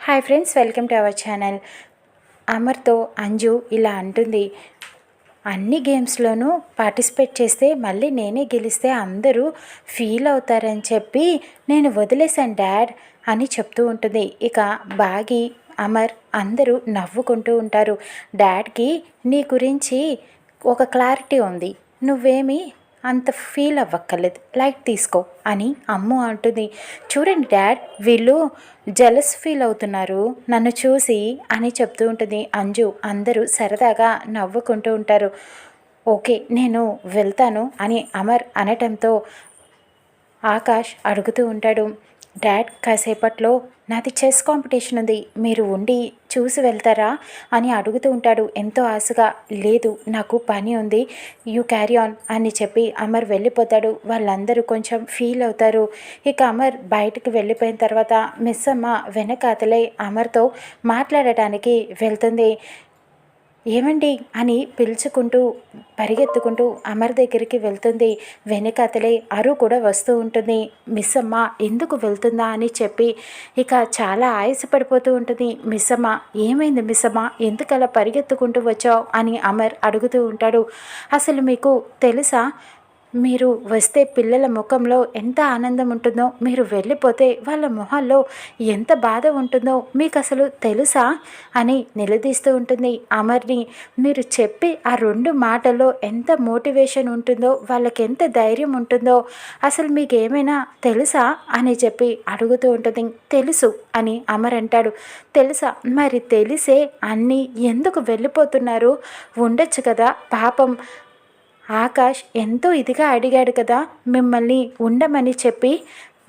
Hi friends, welcome to our channel. అమర్తో అంజు ఇలా అంటుంది, అన్ని గేమ్స్లోనూ పార్టిసిపేట్ చేస్తే మళ్ళీ నేనే గెలిస్తే అందరూ ఫీల్ అవుతారని చెప్పి నేను వదిలేశాను డాడ్ అని చెప్తూ ఉంటుంది. ఇక బాగి, అమర్ అందరూ నవ్వుకుంటూ ఉంటారు. డాడ్కి నీ గురించి ఒక క్లారిటీ ఉంది, నువ్వేమీ అంత ఫీల్ అవ్వక్కర్లేదు, లైట్ తీసుకో అని అమ్ము అంటుంది. చూడండి డాడ్, వీళ్ళు జలస్ ఫీల్ అవుతున్నారు నన్ను చూసి అని చెప్తూ ఉంటుంది అంజు. అందరూ సరదాగా నవ్వుకుంటూ ఉంటారు. ఓకే, నేను వెళ్తాను అని అమర్ అనటంతో ఆకాష్ అడుగుతూ ఉంటాడు, డాడ్ కాసేపట్లో నాది చెస్ కాంపిటీషన్ ఉంది, మీరు ఉండి చూసి వెళ్తారా అని అడుగుతూ ఉంటాడు ఎంతో ఆశగా. లేదు, నాకు పని ఉంది, యూ క్యారీ ఆన్ అని చెప్పి అమర్ వెళ్ళిపోతాడు. వాళ్ళందరూ కొంచెం ఫీల్ అవుతారు. ఇక అమర్ బయటకు వెళ్ళిపోయిన తర్వాత మిస్ అమ్మ వెనకాతలే అమర్తో మాట్లాడటానికి వెళ్తుంది. ఏమండి అని పిలుచుకుంటూ పరిగెత్తుకుంటూ అమర్ దగ్గరికి వెళ్తుంది. వెనకాతలే అరు కూడా వస్తూ ఉంటుంది. మిస్ అమ్మ ఎందుకు వెళ్తుందా అని చెప్పి ఇక చాలా ఆయాసపడిపోతూ ఉంటుంది. మిస్ అమ్మ, ఏమైంది మిస్ అమ్మ, ఎందుకు అలా పరిగెత్తుకుంటూ వచ్చావు అని అమర్ అడుగుతూ ఉంటాడు. అసలు మీకు తెలుసా, మీరు వస్తే పిల్లల ముఖంలో ఎంత ఆనందం ఉంటుందో, మీరు వెళ్ళిపోతే వాళ్ళ మొహాల్లో ఎంత బాధ ఉంటుందో మీకు అసలు తెలుసా అని నిలదీస్తూ ఉంటుంది అమర్ని. మీరు చెప్పి ఆ 2 మాటల్లో ఎంత మోటివేషన్ ఉంటుందో, వాళ్ళకి ఎంత ధైర్యం ఉంటుందో అసలు మీకు ఏమైనా తెలుసా అని చెప్పి అడుగుతూ ఉంటుంది. తెలుసు అని అమర్ అంటాడు. తెలుసా, మరి తెలిసే అన్నీ ఎందుకు వెళ్ళిపోతున్నారు, ఉండొచ్చు కదా పాపం. ఆకాష్ ఎంతో ఇదిగా అడిగాడు కదా మిమ్మల్ని ఉండమని చెప్పి,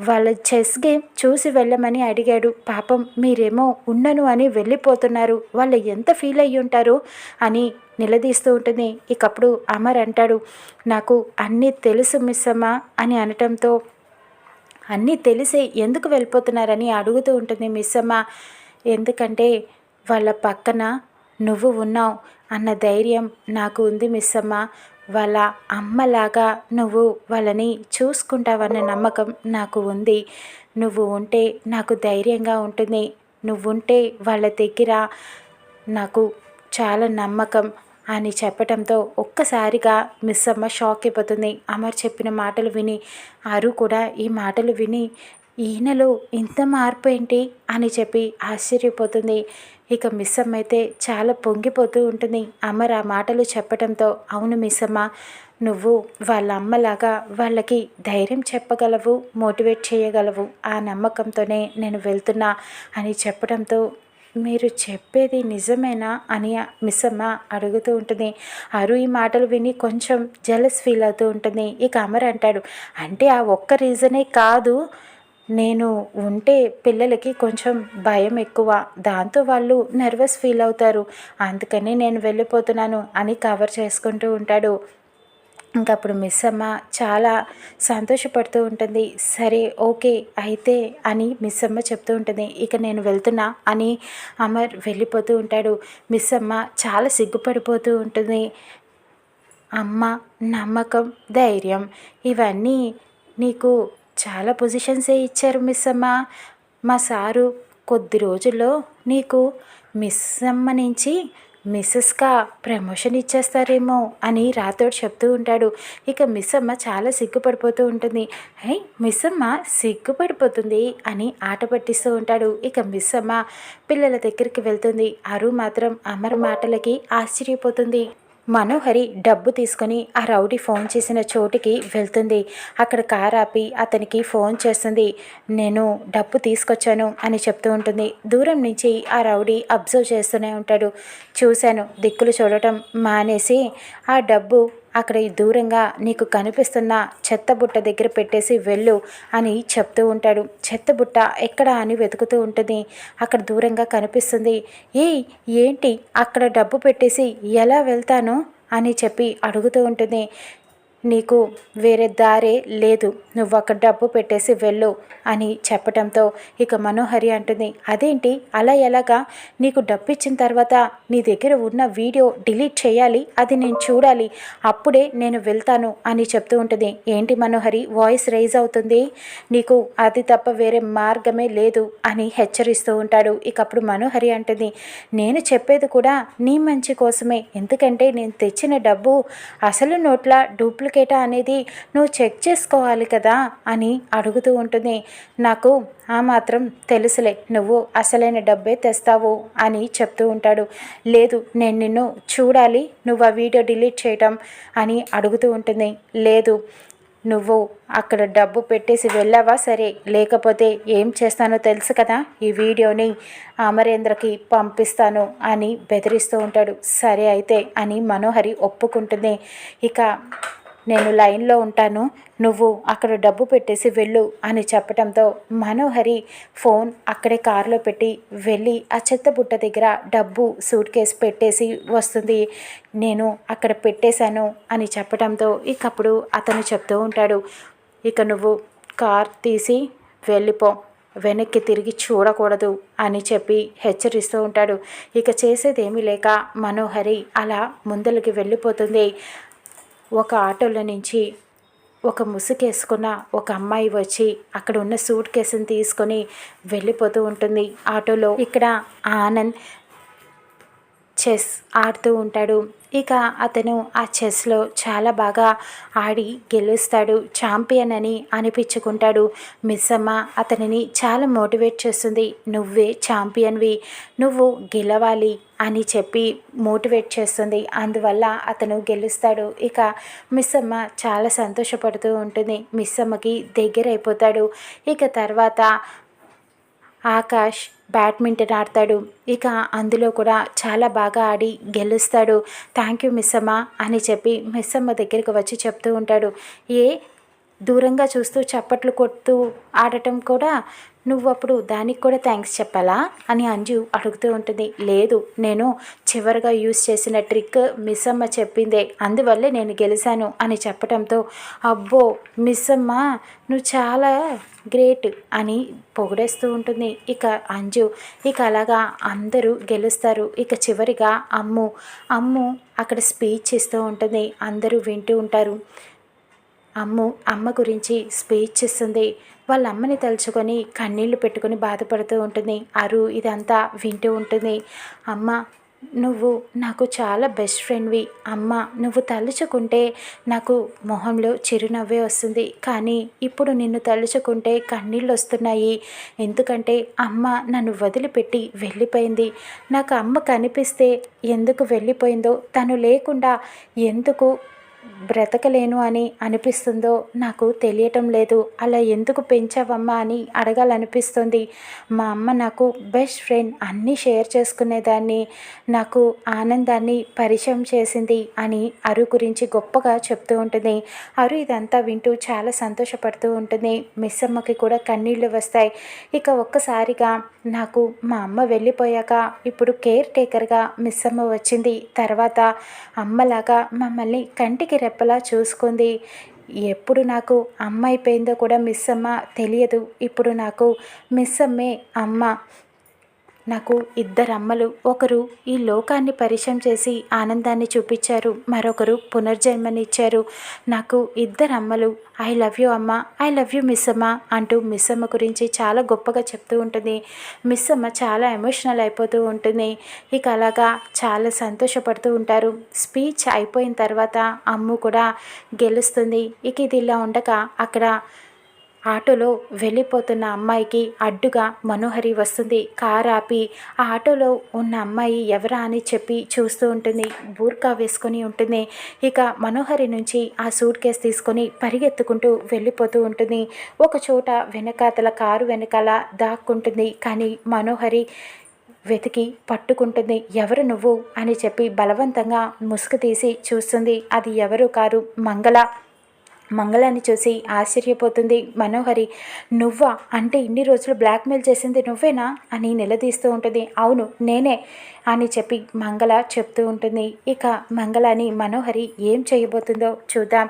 వాళ్ళ చెస్ గేమ్ చూసి వెళ్ళమని అడిగాడు. పాపం మీరేమో ఉండను అని వెళ్ళిపోతున్నారు, వాళ్ళు ఎంత ఫీల్ అయ్యి ఉంటారు అని నిలదీస్తూ ఉంటుంది. ఇకప్పుడు అమర్ అంటాడు, నాకు అన్నీ తెలుసు మిస్ అమ్మ అని అనటంతో, అన్నీ తెలిసే ఎందుకు వెళ్ళిపోతున్నారని అడుగుతూ ఉంటుంది మిస్ అమ్మ. ఎందుకంటే వాళ్ళ పక్కన నువ్వు ఉన్నావు అన్న ధైర్యం నాకు ఉంది మిస్ అమ్మ. వాళ్ళ అమ్మలాగా నువ్వు వాళ్ళని చూసుకుంటావన్న నమ్మకం నాకు ఉంది. నువ్వు ఉంటే నాకు ధైర్యంగా ఉంటుంది, నువ్వుంటే వాళ్ళ దగ్గర నాకు చాలా నమ్మకం అని చెప్పడంతో ఒక్కసారిగా మిస్ అమ్మ షాక్ అయిపోతుంది. అమర్ చెప్పిన మాటలు విని. అరు కూడా ఈ మాటలు విని, ఈయనలో ఇంత మార్పు ఏంటి అని చెప్పి ఆశ్చర్యపోతుంది. ఇక మిస్ అమ్మ అయితే చాలా పొంగిపోతూ ఉంటుంది. అమర్ ఆ మాటలు చెప్పడంతో, అవును మిస్ అమ్మ, నువ్వు వాళ్ళ అమ్మలాగా వాళ్ళకి ధైర్యం చెప్పగలవు, మోటివేట్ చేయగలవు, ఆ నమ్మకంతోనే నేను వెళ్తున్నా అని చెప్పడంతో, మీరు చెప్పేది నిజమేనా అని మిస్ అమ్మ అడుగుతూ ఉంటుంది. అరు ఈ మాటలు విని కొంచెం జెలస్ ఫీల్ అవుతూ ఉంటుంది. ఇక అమర్ అంటాడు, అంటే ఆ ఒక్క రీజనే కాదు, నేను ఉంటే పిల్లలకి కొంచెం భయం ఎక్కువ, దాంతో వాళ్ళు నర్వస్ ఫీల్ అవుతారు, అందుకని నేను వెళ్ళిపోతున్నాను అని కవర్ చేసుకుంటూ ఉంటాడు. ఇంకప్పుడు మిస్ అమ్మ చాలా సంతోషపడుతూ ఉంటుంది. సరే ఓకే అయితే అని మిస్ అమ్మ చెప్తూ ఉంటుంది. ఇక నేను వెళ్తున్నా అని అమర్ వెళ్ళిపోతూ ఉంటాడు. మిస్ అమ్మ చాలా సిగ్గుపడిపోతూ ఉంటుంది. అమ్మ, నమ్మకం, ధైర్యం ఇవన్నీ నీకు చాలా పొజిషన్సే ఇచ్చారు మిస్ అమ్మ. మా సారు కొద్ది రోజుల్లో నీకు మిస్ అమ్మ నుంచి మిస్సెస్గా ప్రమోషన్ ఇచ్చేస్తారేమో అని రాతోడు చెప్తూ ఉంటాడు. ఇక మిస్ అమ్మ చాలా సిగ్గుపడిపోతూ ఉంటుంది. హే, మిస్ అమ్మ సిగ్గుపడిపోతుంది అని ఆట పట్టిస్తూ ఉంటాడు. ఇక మిస్ అమ్మ పిల్లల దగ్గరికి వెళ్తుంది. అరు మాత్రం అమర్ మాటలకి ఆశ్చర్యపోతుంది. మనోహరి డబ్బు తీసుకొని ఆ రౌడీ ఫోన్ చేసిన చోటుకి వెళ్తుంది. అక్కడ కార్ ఆపి అతనికి ఫోన్ చేస్తుంది. నేను డబ్బు తీసుకొచ్చాను అని చెప్తూ ఉంటుంది. దూరం నుంచి ఆ రౌడీ అబ్జర్వ్ చేస్తూనే ఉంటాడు. చూశాను, దిక్కులు చూడటం మానేసి ఆ డబ్బు అక్కడ దూరంగా నీకు కనిపిస్తున్న చెత్తబుట్ట దగ్గర పెట్టేసి వెళ్ళు అని చెప్తూ ఉంటాడు. చెత్తబుట్ట ఎక్కడ అని వెతుకుతూ ఉంటుంది. అక్కడ దూరంగా కనిపిస్తుంది. ఏంటి అక్కడ డబ్బు పెట్టేసి ఎలా వెళ్తాను అని చెప్పి అడుగుతూ ఉంటుంది. నీకు వేరే దారే లేదు, నువ్వు అక్కడ డబ్బు పెట్టేసి వెళ్ళు అని చెప్పటంతో ఇక మనోహరి అంటుంది, అదేంటి అలా ఎలాగా, నీకు డబ్బు ఇచ్చిన తర్వాత నీ దగ్గర ఉన్న వీడియో డిలీట్ చేయాలి, అది నేను చూడాలి, అప్పుడే నేను వెళ్తాను అని చెప్తూ ఉంటుంది. ఏంటి మనోహరి వాయిస్ రైజ్ అవుతుంది, నీకు అది తప్ప వేరే మార్గమే లేదు అని హెచ్చరిస్తూ ఉంటాడు. ఇక అప్పుడు మనోహరి అంటుంది, నేను చెప్పేది కూడా నీ మంచి కోసమే, ఎందుకంటే నేను తెచ్చిన డబ్బు అసలు నోట్ల డూప్లికేటా అనేది నువ్వు చెక్ చేసుకోవాలి కదా అని అడుగుతూ ఉంటుంది. నాకు ఆ మాత్రం తెలుసులే, నువ్వు అసలైన డబ్బే తెస్తావు అని చెప్తూ ఉంటాడు. లేదు నేను నిన్ను చూడాలి, నువ్వు ఆ వీడియో డిలీట్ చేయటం అని అడుగుతూ ఉంటుంది. లేదు నువ్వు అక్కడ డబ్బు పెట్టేసి వెళ్ళావా సరే, లేకపోతే ఏం చేస్తానో తెలుసు కదా, ఈ వీడియోని అమరేంద్రకి పంపిస్తాను అని బెదిరిస్తూ ఉంటాడు. సరే అయితే అని మనోహరి ఒప్పుకుంటుంది. ఇక నేను లైన్లో ఉంటాను, నువ్వు అక్కడ డబ్బు పెట్టేసి వెళ్ళు అని చెప్పడంతో మనోహరి ఫోన్ అక్కడే కారులో పెట్టి వెళ్ళి ఆ చెత్తబుట్ట దగ్గర డబ్బు సూట్ కేసు పెట్టేసి వస్తుంది. నేను అక్కడ పెట్టేశాను అని చెప్పడంతో ఇకప్పుడు అతను చెప్తూ ఉంటాడు, ఇక నువ్వు కార్ తీసి వెళ్ళిపో, వెనక్కి తిరిగి చూడకూడదు అని చెప్పి హెచ్చరిస్తూ ఉంటాడు. ఇక చేసేదేమీ లేక మనోహరి అలా ముందలకి వెళ్ళిపోతుంది. ఒక ఆటోలో నుంచి ఒక ముసుగేసుకున్న ఒక అమ్మాయి వచ్చి అక్కడ ఉన్న సూట్ కేసుని తీసుకొని వెళ్ళిపోతూ ఉంటుంది ఆటోలో. ఇక్కడ ఆనంద్ చెస్ ఆడుతూ ఉంటాడు. ఇక అతను ఆ చెస్లో చాలా బాగా ఆడి గెలుస్తాడు, ఛాంపియన్ అని అనిపించుకుంటాడు. మిస్సమ్మ అతనిని చాలా మోటివేట్ చేస్తుంది, నువ్వే ఛాంపియన్వి, నువ్వు గెలవాలి అని చెప్పి మోటివేట్ చేస్తుంది. అందువల్ల అతను గెలుస్తాడు. ఇక మిస్సమ్మ చాలా సంతోషపడుతూ ఉంటుంది, మిస్సమ్మకి దగ్గర అయిపోతాడు. ఇక తర్వాత ఆకాష్ బ్యాడ్మింటన్ ఆడతాడు. ఇక అందులో కూడా చాలా బాగా ఆడి గెలుస్తాడు. థ్యాంక్ యూ మిస్సమ్మ అని చెప్పి మిస్సమ్మ దగ్గరికి వచ్చి చెప్తూ ఉంటాడు. దూరంగా చూస్తూ చప్పట్లు కొడుతూ ఆడటం కూడా నువ్వు అప్పుడు దానికి కూడా థ్యాంక్స్ చెప్పాలా అని అంజు అడుగుతూ ఉంటుంది. లేదు, నేను చివరిగా యూజ్ చేసిన ట్రిక్ మిస్సమ్మ చెప్పిందే, అందువల్లే నేను గెలిచాను అని చెప్పడంతో అబ్బో మిస్సమ్మ నువ్వు చాలా గ్రేట్ అని పొగిడేస్తూ ఉంటుంది ఇక అంజు. ఇక అలాగా అందరూ గెలుస్తారు. ఇక చివరిగా అమ్ము అక్కడ స్పీచ్ ఇస్తూ ఉంటుంది, అందరూ వింటూ ఉంటారు. అమ్మ గురించి స్పీచ్ ఇస్తుంది. వాళ్ళ అమ్మని తలుచుకొని కన్నీళ్లు పెట్టుకొని బాధపడుతూ ఉంటుంది. అరు ఇదంతా వింటూ ఉంటుంది. అమ్మ నువ్వు నాకు చాలా బెస్ట్ ఫ్రెండ్వి, అమ్మ నువ్వు తలుచుకుంటే నాకు మొహంలో చిరునవ్వే వస్తుంది, కానీ ఇప్పుడు నిన్ను తలుచుకుంటే కన్నీళ్ళు వస్తున్నాయి, ఎందుకంటే అమ్మ నన్ను వదిలిపెట్టి వెళ్ళిపోయింది. నాకు అమ్మ కనిపిస్తే ఎందుకు వెళ్ళిపోయిందో, తను లేకుండా ఎందుకు బ్రతకలేను అని అనిపిస్తుందో నాకు తెలియటం లేదు. అలా ఎందుకు పెంచావమ్మా అని అడగాలనిపిస్తుంది. మా అమ్మ నాకు బెస్ట్ ఫ్రెండ్, అన్నీ షేర్ చేసుకునేదాన్ని, నాకు ఆనందాన్ని పరిచయం చేసింది అని అరు గురించి గొప్పగా చెప్తూ ఉంటుంది. అరు ఇదంతా వింటూ చాలా సంతోషపడుతూ ఉంటుంది. మిస్సమ్మకి కూడా కన్నీళ్ళు వస్తాయి. ఇక ఒక్కసారిగా నాకు మా అమ్మ వెళ్ళిపోయాక ఇప్పుడు కేర్ టేకర్గా మిస్సమ్మ వచ్చింది. తర్వాత అమ్మలాగా మమ్మల్ని కంటికి రెప్పలా చూసుకుంది. ఎప్పుడు నాకు అమ్మ అయిపోయిందో కూడా మిస్సమ్మ తెలియదు. ఇప్పుడు నాకు మిస్సమ్మే అమ్మ. నాకు ఇద్దరు అమ్మలు, ఒకరు ఈ లోకాన్ని పరిచయం చేసి ఆనందాన్ని చూపించారు, మరొకరు పునర్జన్మనిచ్చారు. నాకు ఇద్దరు అమ్మలు. ఐ లవ్ యూ అమ్మ, ఐ లవ్ యూ మిస్సమ్మ అంటూ మిస్సమ్మ గురించి చాలా గొప్పగా చెప్తూ ఉంటుంది. మిస్సమ్మ చాలా ఎమోషనల్ అయిపోతూ ఉంటుంది. ఇక అలాగా చాలా సంతోషపడుతూ ఉంటారు. స్పీచ్ అయిపోయిన తర్వాత అమ్ము కూడా గెలుస్తుంది. ఇక ఇది ఇలా ఉండగా అక్కడ ఆటోలో వెళ్ళిపోతున్న అమ్మాయికి అడ్డుగా మనోహరి వస్తుంది. కారు ఆపి ఆ ఆటోలో ఉన్న అమ్మాయి ఎవరా అని చెప్పి చూస్తూ ఉంటుంది. బూర్కా వేసుకొని ఉంటుంది. ఇక మనోహరి నుంచి ఆ సూట్ కేసు తీసుకొని పరిగెత్తుకుంటూ వెళ్ళిపోతూ ఉంటుంది. ఒక చోట వెనకాతల కారు వెనకాల దాక్కుంటుంది. కానీ మనోహరి వెతికి పట్టుకుంటుంది. ఎవరు నువ్వు అని చెప్పి బలవంతంగా ముసుగు తీసి చూస్తుంది. అది ఎవరు కారు, మంగళాన్ని చూసి ఆశ్చర్యపోతుంది మనోహరి. నువ్వా, అంటే ఇన్ని రోజులు బ్లాక్మెయిల్ చేసింది నువ్వేనా అని నిలదీస్తూ ఉంటుంది. అవును నేనే అని చెప్పి మంగళ చెప్తూ ఉంటుంది. ఇక మంగళని మనోహరి ఏం చేయబోతుందో చూద్దాం.